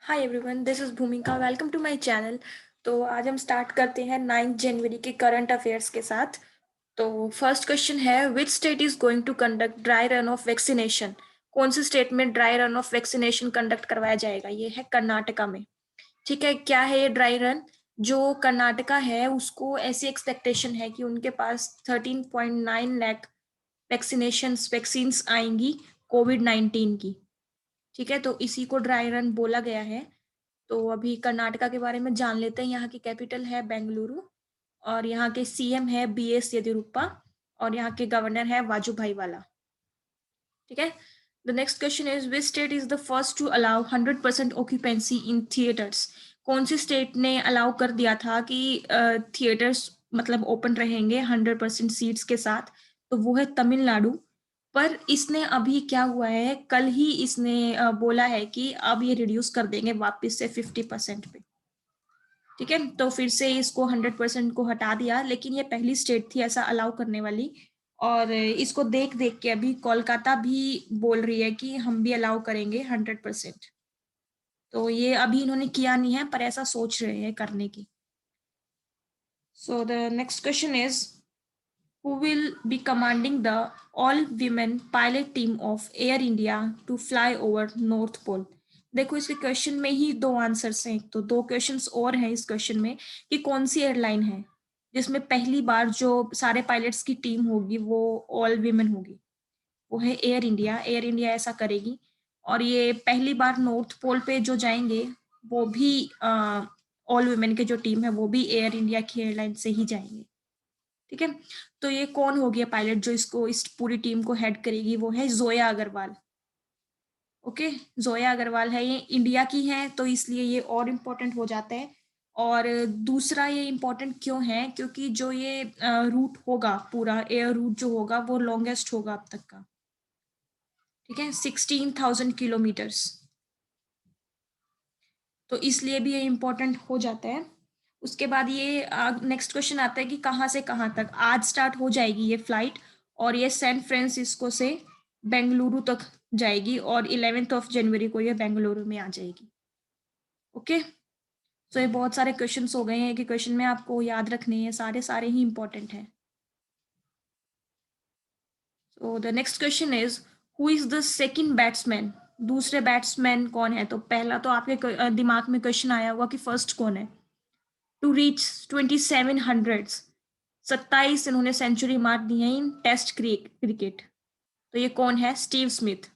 Hi everyone, this is Bhumika. Welcome to my channel. तो आज हम स्टार्ट करते हैं 9 जनवरी के करंट अफेयर्स के साथ। तो फर्स्ट क्वेश्चन है, which state is going to conduct dry run of vaccination? कौन से स्टेट में dry run of vaccination conduct करवाया जाएगा? ये है कर्नाटका में। ठीक है, क्या है ये ड्राई रन? जो कर्नाटका है उसको ऐसी एक्सपेक्टेशन है कि उनके पास 13.9 लाख वैक्सीन्स आएंगी कोविड-19 की। ठीक है, तो इसी को ड्राई रन बोला गया है। तो अभी कर्नाटका के बारे में जान लेते हैं। यहाँ की कैपिटल है बेंगलुरु और यहाँ के सीएम है बीएस येदियुरप्पा और यहाँ के गवर्नर है वाजुभाई वाला। ठीक है, the next question is, which state is the first to allow 100% occupancy in theatres? कौन सी स्टेट ने अलाउ कर दिया था कि थिएटर्स मतलब ओपन रहेंगे 100% सीट्स के साथ? तो वो है तमिलनाडु। पर इसने अभी क्या हुआ है, कल ही इसने बोला है कि अब ये रिड्यूस कर देंगे वापस से 50% पे। ठीक है, तो फिर से इसको 100% को हटा दिया, लेकिन ये पहली स्टेट थी ऐसा अलाउ करने वाली। और इसको देख देख के अभी कोलकाता भी बोल रही है कि हम भी अलाउ करेंगे 100%। तो ये अभी इन्होंने किया नहीं है पर ऐसा सोच रहे हैं करने की। सो the next question is, who will be commanding the all-women pilot team of Air India to fly over North Pole? देखो, इसके क्वेश्चन में ही दो आंसर्स हैं, तो दो क्वेश्चंस और हैं इस क्वेश्चन में कि कौन सी एयरलाइन है जिसमें पहली बार जो सारे पायलट्स की टीम होगी वो ऑल वीमेन होगी। वो है एयर इंडिया। एयर इंडिया ऐसा करेगी और ये पहली बार नॉर्थ पोल पे जो जाएंगे वो भी ऑल वीमेन के जो टीम है वो भी एयर इंडिया की एयरलाइन से ही जाएंगे। ठीक है, तो ये कौन हो गया पायलट जो इसको इस पूरी टीम को हेड करेगी? वो है जोया अग्रवाल। ओके, जोया अग्रवाल है, ये इंडिया की है तो इसलिए ये और इम्पोर्टेंट हो जाता है। और दूसरा ये इम्पोर्टेंट क्यों है, क्योंकि जो ये रूट होगा, पूरा एयर रूट जो होगा वो लॉन्गेस्ट होगा अब तक का। ठीक है, 16,000 किलोमीटर्स, तो इसलिए भी ये इम्पोर्टेंट हो जाता है। उसके बाद ये नेक्स्ट क्वेश्चन आता है कि कहाँ से कहाँ तक। आज स्टार्ट हो जाएगी ये फ्लाइट और ये सैन फ्रांसिस्को से बेंगलुरु तक जाएगी और 11 जनवरी को ये बेंगलुरु में आ जाएगी। ओके, तो ये बहुत सारे क्वेश्चंस हो गए हैं कि क्वेश्चन में आपको याद रखने हैं, सारे सारे ही इंपॉर्टेंट हैं। सो the next question is, who is the second batsman? दूसरे बैट्समैन कौन है? तो पहला तो आपके दिमाग में क्वेश्चन आया होगा कि फर्स्ट कौन है। टू रीच 2700, 27 इन्होंने सेंचुरी मार दी है इन टेस्ट क्रिकेट। तो ये कौन है? Steve Smith.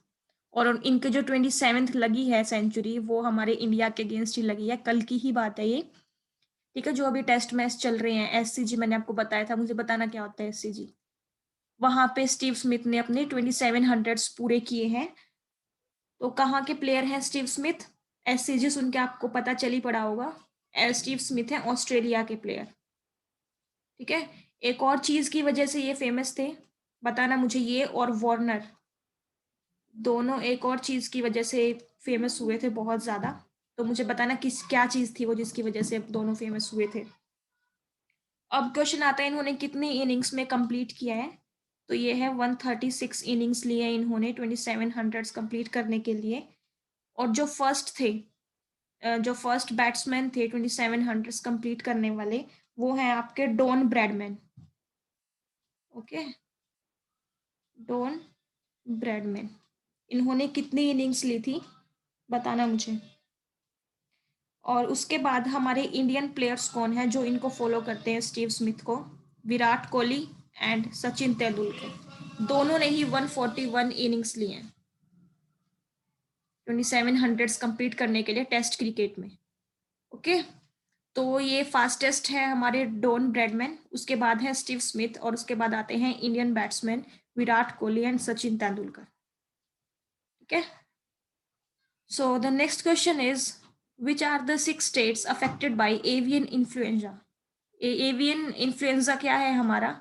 और इनके जो 27th लगी है सेंचुरी वो हमारे इंडिया के अगेंस्ट ही लगी है, कल की ही बात है ये। ठीक है, जो अभी टेस्ट मैच चल रहे हैं एससीजी, मैंने आपको बताया था, मुझे बताना क्या होता है एससीजी। वहां पे स्टीव स्मिथ ने अपने 2700 पूरे किए हैं। तो कहाँ के प्लेयर हैं स्टीव स्मिथ? एससीजी सुन के आपको पता चल ही पड़ा होगा। स्टीव स्मिथ है ऑस्ट्रेलिया के प्लेयर। ठीक है, एक और चीज की वजह से ये फेमस थे, बताना मुझे। ये और वार्नर दोनों एक और चीज की वजह से फेमस हुए थे बहुत ज्यादा। तो मुझे बताना किस क्या चीज थी वो जिसकी वजह से दोनों फेमस हुए थे। अब क्वेश्चन आता है, इन्होंने कितनी इनिंग्स में कंप्लीट किया है? तो ये है 136 इनिंग्स लिए इन्होंने 2700 कंप्लीट करने के लिए। और जो फर्स्ट थे, जो फर्स्ट बैट्समैन थे 2700 कंप्लीट करने वाले, वो हैं आपके Don Bradman. Okay, Don Bradman. इन्होंने कितनी इनिंग्स ली थी बताना मुझे। और उसके बाद हमारे इंडियन प्लेयर्स कौन है जो इनको फॉलो करते हैं स्टीव स्मिथ को? विराट कोहली एंड सचिन तेंदुलकर। दोनों ने ही 141 इनिंग्स लिए हैं 2700 कंप्लीट करने के लिए टेस्ट क्रिकेट में। ओके, तो ये फास्टेस्ट है हमारे डॉन ब्रैडमैन, उसके बाद है स्टीव स्मिथ और उसके बाद आते हैं Indian batsman Virat Kohli and Sachin Tendulkar. ठीक है, so the next question is, which are the 6 states affected by avian influenza? Avian influenza क्या है हमारा?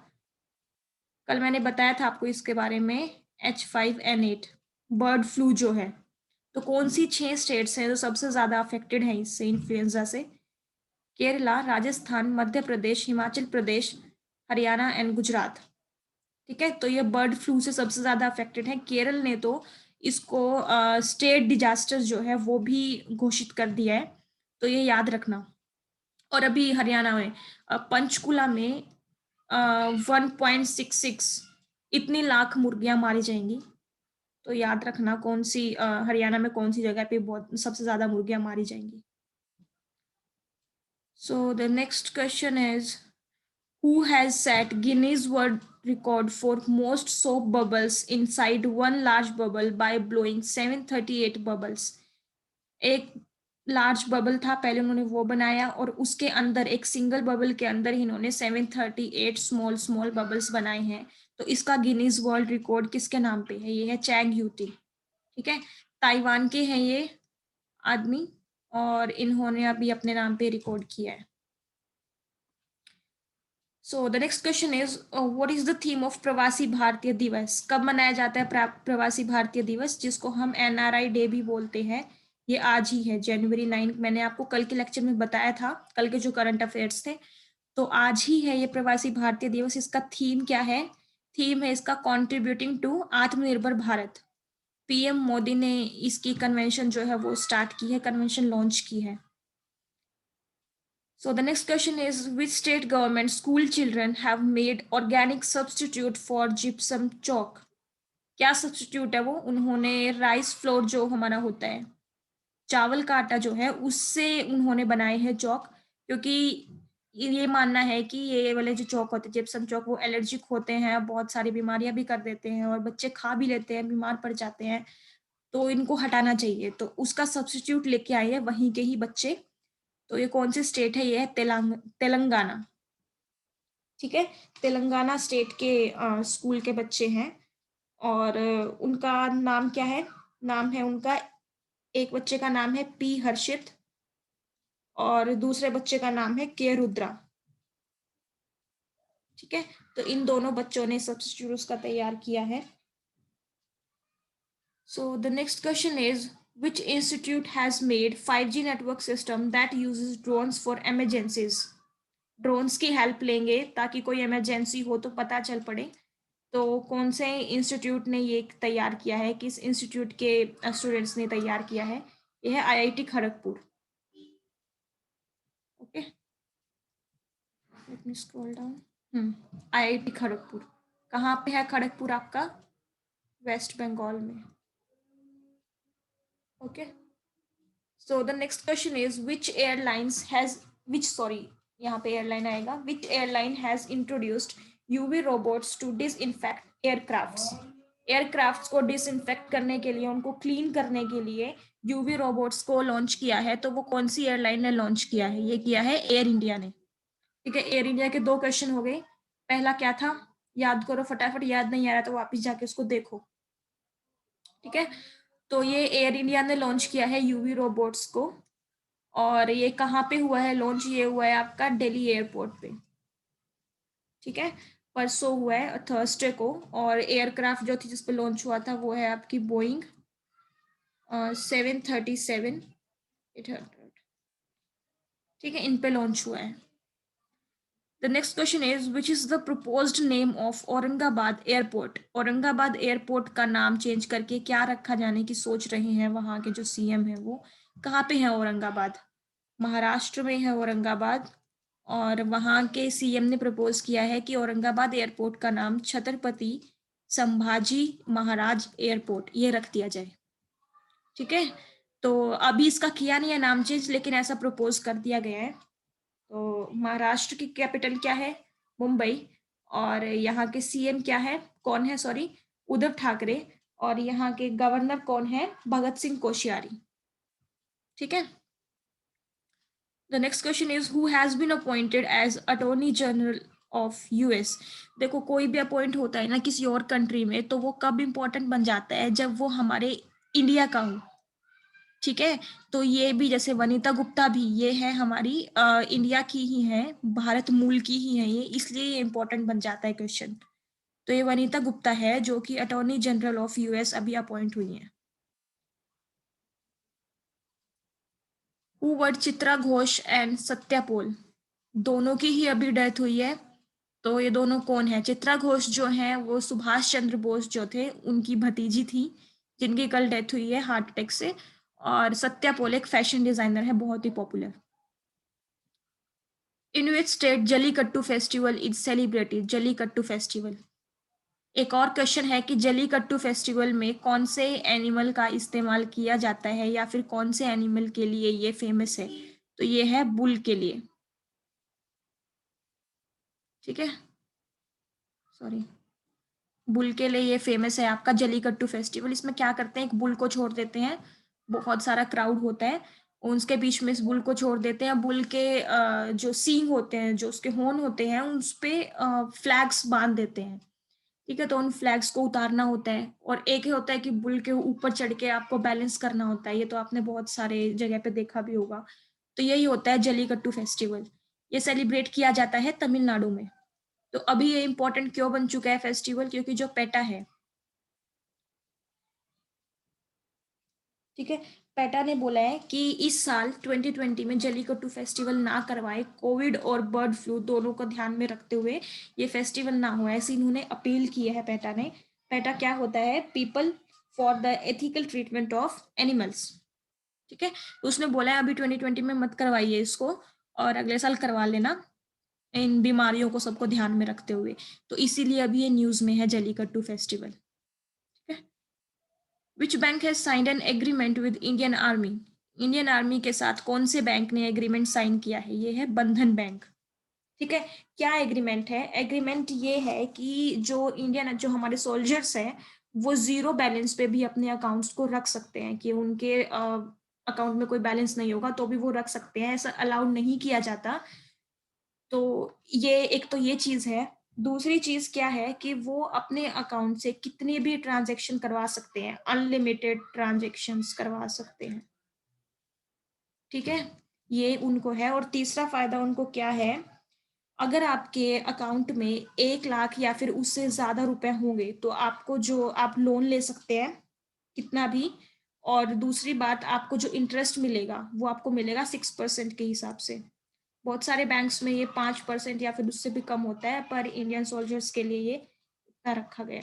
कल मैंने बताया था आपको इसके बारे में, H5N8 बर्ड फ्लू जो है। तो कौन सी 6 स्टेट्स हैं जो सबसे ज्यादा अफेक्टेड हैं इससे, इन्फ्लुएंजा से? केरला, राजस्थान, मध्य प्रदेश, हिमाचल प्रदेश, हरियाणा एंड गुजरात। ठीक है, तो ये बर्ड फ्लू से सबसे ज्यादा अफेक्टेड है। केरल ने तो इसको स्टेट डिजास्टर जो है वो भी घोषित कर दिया है, तो ये याद रखना। और अभी हरियाणा में पंचकुला में 1.66 इतनी लाख मुर्गियां मारी जाएंगी, तो याद रखना कौन सी हरियाणा में कौन सी जगह पे बहुत सबसे ज्यादा मुर्गियां मारी जाएंगी। सो the next question is who has set Guinness World Record for most soap bubbles inside one large bubble by blowing 738 bubbles। एक लार्ज बबल था, पहले उन्होंने वो बनाया और उसके अंदर एक सिंगल बबल के अंदर ही इन्होंने 738 स्मॉल स्मॉल बबल्स बनाए हैं। तो इसका गिनीज वर्ल्ड रिकॉर्ड किसके नाम पे है? ये है चैंग यूटी। ठीक है, ताइवान के हैं ये आदमी और इन्होंने अभी अपने नाम पे रिकॉर्ड किया है। So the next question is what is the theme of प्रवासी भारतीय दिवस? कब मनाया जाता है प्रवासी भारतीय दिवस, जिसको हम NRI डे भी बोलते हैं? ये आज ही है, जनवरी 9। मैंने आपको कल के लेक्चर में बताया था, कल के जो करंट अफेयर्स थे, तो आज ही है ये प्रवासी भारतीय दिवस। इसका थीम क्या है? थीम है इसका कंट्रीब्यूटिंग टू आत्मनिर्भर भारत। पीएम मोदी ने इसकी कन्वेंशन जो है वो स्टार्ट की है, कन्वेंशन लॉन्च की है। So the next question is which state government school children have made organic substitute for gypsum chalk? क्या सब्सटीट्यूट है वो? उन्होंने राइस फ्लोर जो हमारा होता है, चावल का आटा जो है, उससे उन्होंने बनाए हैं चौक, क्योंकि ये मानना है कि ये वाले जो चौक होते हैं जिप्सम चौक वो एलर्जिक होते हैं, बहुत सारी बीमारियां भी कर देते हैं और बच्चे खा भी लेते हैं, बीमार पड़ जाते हैं, तो इनको हटाना चाहिए। तो उसका सब्सटीट्यूट लेके आए हैं वहीं के ही बच्चे। तो ये कौन सी स्टेट है? ये है तेलंगाना। ठीक है, तेलंगाना स्टेट के स्कूल के बच्चे हैं और उनका नाम क्या है? नाम है उनका, एक बच्चे का नाम है पी हर्षित और दूसरे बच्चे का नाम है के रुद्रा। ठीक है, तो इन दोनों बच्चों ने सब्स्टिट्यूट उसका तैयार किया है। So the next question is which institute has made 5G network system that uses drones for emergencies? Drones की हेल्प लेंगे ताकि कोई इमरजेंसी हो तो पता चल पड़े। तो कौन से इंस्टीट्यूट ने ये तैयार किया है, किस इंस्टीट्यूट के स्टूडेंट्स ने तैयार किया है? ये है IIT Kharagpur. Okay, let me scroll down. IIT Kharagpur कहाँ पे है? खड़गपुर आपका वेस्ट बंगाल में। Okay, so the next question is which airlines has which sorry यहाँ पे एयरलाइन आएगा। which airline has introduced UV robots to disinfect aircrafts? Aircrafts को डिसइंफेक्ट करने के लिए, उनको क्लीन करने के लिए यूवी रोबोट्स को लॉन्च किया है। तो वो कौन सी एयरलाइन ने लॉन्च किया है? ये किया है एयर इंडिया ने। ठीक है, एयर इंडिया के दो क्वेश्चन हो गए। पहला क्या था? याद करो फटाफट, याद नहीं आ रहा तो वापस जाके उसको देखो। ठीक है, तो ये एयर इंडिया ने लॉन्च किया है यूवी रोबोट्स को, और ये कहाँ पे हुआ है लॉन्च? ये हुआ है आपका दिल्ली एयरपोर्ट पे। ठीक है, परसों हुआ है थर्सडे को, और एयरक्राफ्ट जो थी जिसपे लॉन्च हुआ था वो है आपकी बोइंग 737-800। ठीक है, इन पे लॉन्च हुआ है। The next question is which is the proposed name of Aurangabad airport? Aurangabad airport का नाम चेंज करके क्या रखा जाने की सोच रहे हैं वहां के जो सीएम है वो? कहाँ पे है औरंगाबाद? महाराष्ट्र में है औरंगाबाद, और वहां के सीएम ने प्रपोज किया है कि औरंगाबाद एयरपोर्ट का नाम छत्रपति संभाजी महाराज एयरपोर्ट ये रख दिया जाए। ठीक है, तो अभी इसका किया नहीं है नाम चेंज, लेकिन ऐसा प्रपोज कर दिया गया है। तो महाराष्ट्र की कैपिटल क्या है? मुंबई। और यहाँ के सीएम क्या है? कौन है? सॉरी, उद्धव ठाकरे। और यहाँ के गवर्नर कौन है? भगत सिंह कोश्यारी। ठीक है, the next question is who has been appointed as attorney general of US? देखो, कोई भी अपॉइंट होता है ना किसी और कंट्री में, तो वो कब इंपॉर्टेंट बन जाता है? जब वो हमारे इंडिया का हो। ठीक है, तो ये भी जैसे वनिता गुप्ता भी, ये है हमारी इंडिया की ही है, भारत मूल की ही है ये, इसलिए ये इंपॉर्टेंट बन जाता है क्वेश्चन। तो ये वनिता गुप्ता है जो कि अटॉर्नी जनरल ऑफ यूएस अभी अपॉइंट हुई है। Who were Chitra Ghosh and Satya Paul? दोनों की ही अभी डेथ हुई है। तो ये दोनों कौन है? चित्रा घोष जो है वो सुभाष चंद्र बोस जो थे उनकी भतीजी थी, जिनकी कल डेथ हुई है हार्ट अटैक से। और सत्या पोल एक फैशन डिजाइनर है, बहुत ही popular. In which state Jallikattu festival is celebrated? Jallikattu festival. एक और क्वेश्चन है कि जलीकट्टू फेस्टिवल में कौन से एनिमल का इस्तेमाल किया जाता है, या फिर कौन से एनिमल के लिए ये फेमस है? तो ये है बुल के लिए। ठीक है, सॉरी, बुल के लिए ये फेमस है आपका जलीकट्टू फेस्टिवल। इसमें क्या करते हैं, एक बुल को छोड़ देते हैं, बहुत सारा क्राउड होता है, उसके बीच में इस बुल को छोड़ देते हैं। बुल के जो सींग होते हैं, जो उसके हॉर्न होते हैं, उस पे फ्लैग्स बांध देते हैं। ठीक है, तो उन फ्लैग्स को उतारना होता है। और एक होता है कि बुल के ऊपर चढ़ के आपको बैलेंस करना होता है, ये तो आपने बहुत सारे जगह पे देखा भी होगा। तो यही होता है जलीकट्टू फेस्टिवल। ये सेलिब्रेट किया जाता है तमिलनाडु में। तो अभी ये इंपॉर्टेंट क्यों बन चुका है फेस्टिवल, क्योंकि जो पेटा है, ठीक है, पेटा ने बोला है कि इस साल 2020 में जलीकट्टू फेस्टिवल ना करवाए, कोविड और बर्ड फ्लू दोनों को ध्यान में रखते हुए ये फेस्टिवल ना हो, ऐसी इन्होंने अपील की है पेटा ने। पेटा क्या होता है, people for the ethical treatment of animals. ठीक है, तो उसने बोला है अभी 2020 में मत करवाइए इसको, और अगले साल करवा लेना, इन बीमारियों को सबको ध्यान में रखते हुए। तो इसीलिए अभी ये न्यूज में है Jallikattu festival. Which bank has signed an agreement with Indian army? Indian army के साथ कौन से बैंक ने एग्रीमेंट साइन किया है? ये है बंधन बैंक। ठीक है, क्या एग्रीमेंट है? एग्रीमेंट ये है कि जो इंडियन, जो हमारे सोल्जर्स हैं, वो जीरो बैलेंस पे भी अपने अकाउंट्स को रख सकते हैं, कि उनके अकाउंट में कोई बैलेंस नहीं होगा तो भी वो रख सकते हैं, ऐसा अलाउड नहीं किया जाता। तो ये एक तो ये चीज है। दूसरी चीज क्या है कि वो अपने अकाउंट से कितने भी ट्रांजैक्शन करवा सकते हैं, अनलिमिटेड ट्रांजैक्शंस करवा सकते हैं। ठीक है, ये उनको है। और तीसरा फायदा उनको क्या है, अगर आपके अकाउंट में 1 लाख या फिर उससे ज्यादा रुपए होंगे तो आपको जो आप लोन ले सकते हैं, कितना भी। और दूसरी बात, आपको जो इंटरेस्ट मिलेगा वो आपको मिलेगा 6% के हिसाब से। बहुत सारे बैंक्स में ये 5% या फिर उससे भी कम होता है, पर इंडियन सोल्जर्स के लिए ये इतना रखा गया।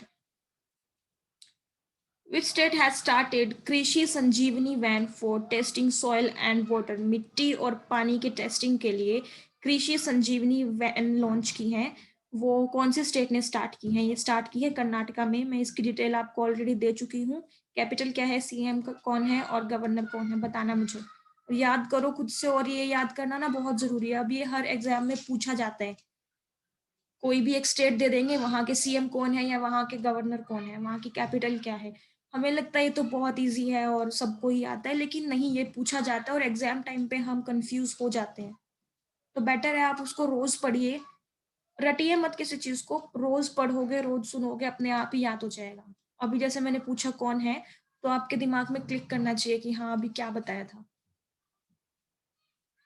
Which state has started Krishi Sanjeevani van for testing soil and water? मिट्टी और पानी के टेस्टिंग के लिए कृषि संजीवनी वैन लॉन्च की है, वो कौन से स्टेट ने स्टार्ट की है? ये स्टार्ट की है कर्नाटका में। मैं इसकी डिटेल आपको ऑलरेडी दे चुकी हूँ। कैपिटल क्या है, सीएम कौन है और गवर्नर कौन है, बताना मुझे। याद करो खुद से, और ये याद करना ना बहुत जरूरी है। अब ये हर एग्जाम में पूछा जाता है। कोई भी एक स्टेट दे देंगे, वहां के सीएम कौन है या वहां के गवर्नर कौन है, वहां की कैपिटल क्या है। हमें लगता है ये तो बहुत इजी है और सबको ही आता है, लेकिन नहीं, ये पूछा जाता है और एग्जाम टाइम पे हम कंफ्यूज हो जाते हैं। तो बेटर है आप उसको रोज पढ़िए, रटिए मत किसी चीज को, रोज पढ़ोगे, रोज सुनोगे, अपने आप ही याद हो जाएगा। अभी जैसे मैंने पूछा कौन है, तो आपके दिमाग में क्लिक करना चाहिए कि हाँ अभी क्या बताया था।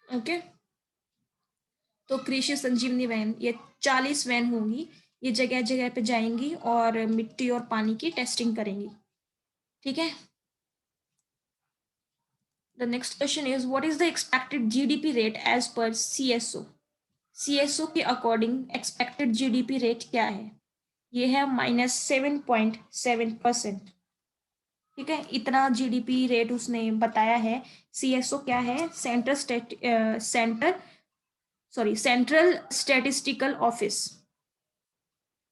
ओके, तो कृषि संजीवनी वैन, ये 40 वैन होंगी, ये जगह जगह पे जाएंगी और मिट्टी और पानी की टेस्टिंग करेंगी। ठीक है, the next question is what is the expected GDP rate as per CSO? CSO के अकॉर्डिंग एक्सपेक्टेड जीडीपी रेट क्या है? ये है -7.7%। ठीक है, इतना जीडीपी रेट उसने बताया है। सीएसओ क्या है, सेंट्रल स्टैटिस्टिकल ऑफिस।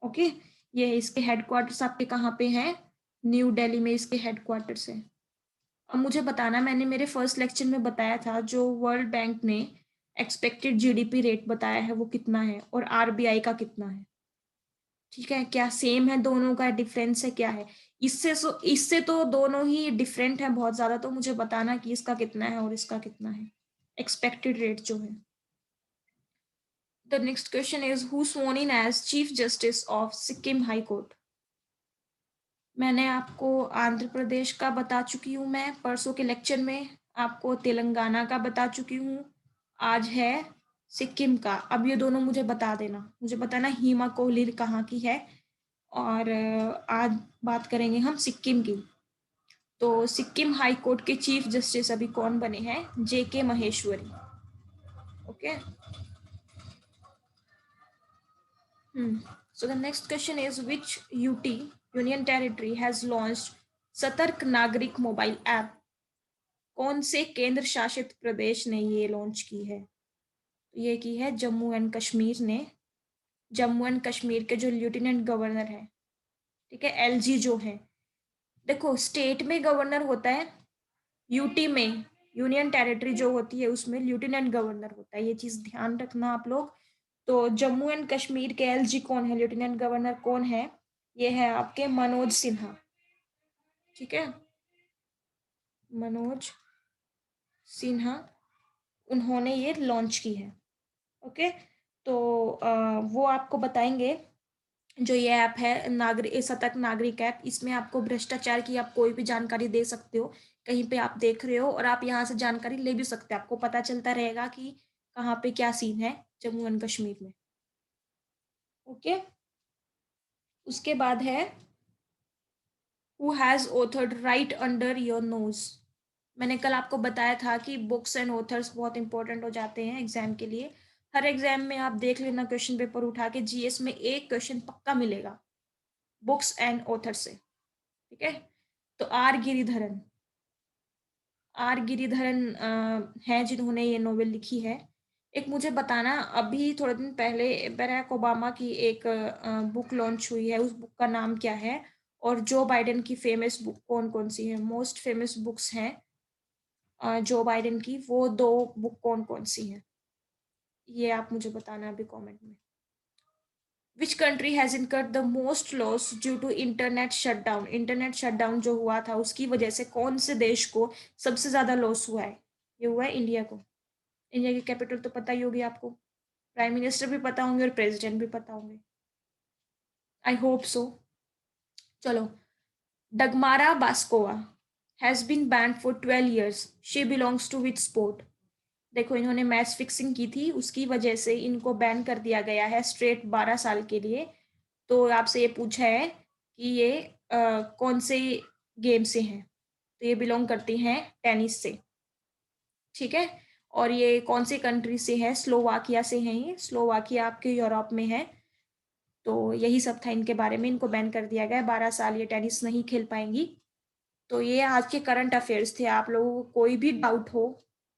ओके, ये इसके हेडक्वार्टर्स आपके कहाँ पे हैं? न्यू दिल्ली में इसके हेडक्वार्टर्स है। अब मुझे बताना, मैंने मेरे फर्स्ट लेक्चर में बताया था, जो वर्ल्ड बैंक ने एक्सपेक्टेड जीडीपी रेट बताया है वो कितना है, और आरबीआई का कितना है। ठीक है, क्या सेम है दोनों का, डिफरेंस है, क्या है? इससे तो दोनों ही डिफरेंट है बहुत ज्यादा। तो मुझे बताना कि इसका कितना है और इसका कितना है, एक्सपेक्टेड रेट जो है। The next question is who sworn in as chief justice of Sikkim high court? मैंने आपको आंध्र प्रदेश का बता चुकी हूँ, मैं परसों के लेक्चर में आपको तेलंगाना का बता चुकी हूँ। आज है सिक्किम का। अब ये दोनों मुझे बता देना, मुझे बताना हिमा कोहली कहाँ की है। और आज बात करेंगे हम सिक्किम की। तो सिक्किम हाई कोर्ट के चीफ जस्टिस अभी कौन बने हैं? J K Maheshwari. Okay, so the next question is which UT, Union Territory, has launched सतर्क नागरिक मोबाइल ऐप कौन से केंद्र शासित प्रदेश ने ये लॉन्च की है? ये की है जम्मू एंड कश्मीर ने। जम्मू एंड कश्मीर के जो लेफ्टिनेंट गवर्नर है, ठीक है, एलजी जो है, देखो स्टेट में गवर्नर होता है, यूटी में यूनियन टेरिटरी जो होती है उसमें लेफ्टिनेंट गवर्नर होता है, ये चीज ध्यान रखना आप लोग। तो जम्मू एंड कश्मीर के एलजी कौन है, लेफ्टिनेंट गवर्नर कौन है? ये है आपके मनोज सिन्हा, ठीक है, मनोज सिन्हा, उन्होंने ये लॉन्च की है। ओके, तो वो आपको बताएंगे। जो ये ऐप है नागरिक सतर्क नागरिक ऐप, इसमें आपको भ्रष्टाचार की आप कोई भी जानकारी दे सकते हो, कहीं पे आप देख रहे हो और आप यहाँ से जानकारी ले भी सकते हो, आपको पता चलता रहेगा कि कहाँ पे क्या सीन है जम्मू एंड कश्मीर में। ओके, उसके बाद है who has authored right under your nose. मैंने कल आपको बताया था कि बुक्स एंड ऑथर्स बहुत इंपॉर्टेंट हो जाते हैं एग्जाम के लिए। हर एग्जाम में आप देख लेना, क्वेश्चन पेपर उठा के जीएस में एक क्वेश्चन पक्का मिलेगा बुक्स एंड ऑथर से, ठीक है। तो आर गिरिधरन, आर गिरिधरन हैं जिन्होंने ये नोवेल लिखी है। एक मुझे बताना, अभी थोड़े दिन पहले बराक ओबामा की एक बुक लॉन्च हुई है, उस बुक का नाम क्या है? और जो बाइडेन की फेमस बुक कौन कौन सी है, मोस्ट फेमस बुक्स हैं जो बाइडेन की, वो दो बुक कौन कौन सी हैं, ये आप मुझे बताना अभी कमेंट में। Which country has incurred the most loss due to internet shutdown? Internet shutdown जो हुआ था उसकी वजह से कौन से देश को सबसे ज्यादा लॉस हुआ है? ये हुआ है इंडिया को। इंडिया की कैपिटल तो पता ही होगी आपको, प्राइम मिनिस्टर भी पता होंगे और प्रेसिडेंट भी पता होंगे, आई होप सो। चलो, Dagmara Baskova has been banned for 12 years, she belongs to which sport? देखो इन्होंने मैच फिक्सिंग की थी, उसकी वजह से इनको बैन कर दिया गया है स्ट्रेट 12 साल के लिए। तो आपसे ये पूछा है कि ये कौन से गेम से हैं, तो ये बिलोंग करती हैं टेनिस से, ठीक है। और ये कौन सी कंट्री से है? स्लोवाकिया से है, ये स्लोवाकिया आपके यूरोप में है। तो यही सब था इनके बारे में, इनको बैन कर दिया गया, 12 साल ये टेनिस नहीं खेल पाएंगी। तो ये आज के करंट अफेयर्स थे। आप लोगों को कोई भी डाउट हो,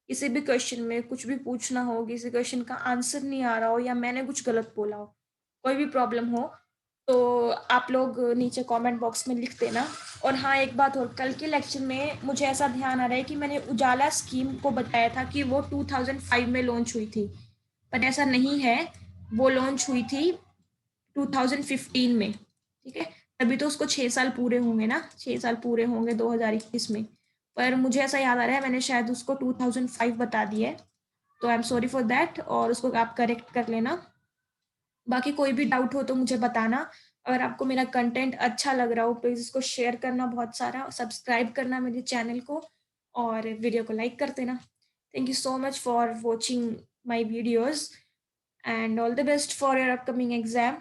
किसी भी क्वेश्चन में कुछ भी पूछना हो, किसी क्वेश्चन का आंसर नहीं आ रहा हो या मैंने कुछ गलत बोला हो, कोई भी प्रॉब्लम हो, तो आप लोग नीचे कमेंट बॉक्स में लिख देना। और हाँ, एक बात और, कल के लेक्चर में मुझे ऐसा ध्यान आ रहा है कि मैंने उजाला स्कीम को बताया था कि वो 2005 में लॉन्च हुई थी, पर ऐसा नहीं है, वो लॉन्च हुई थी 2015 में, ठीक है। तभी तो उसको 6 साल पूरे होंगे ना, 6 साल पूरे होंगे 2021 में। पर मुझे ऐसा याद आ रहा है मैंने शायद उसको 2005 बता दिया है, तो I am sorry for that, और उसको आप करेक्ट कर लेना। बाकी कोई भी डाउट हो तो मुझे बताना। अगर आपको मेरा कंटेंट अच्छा लग रहा हो प्लीज इसको शेयर करना बहुत सारा, सब्सक्राइब करना मेरे चैनल को और वीडियो को लाइक कर देना। Thank you so much for watching my videos and all the best for your upcoming exam.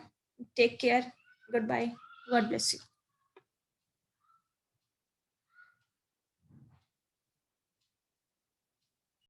Take care. Goodbye. God bless you.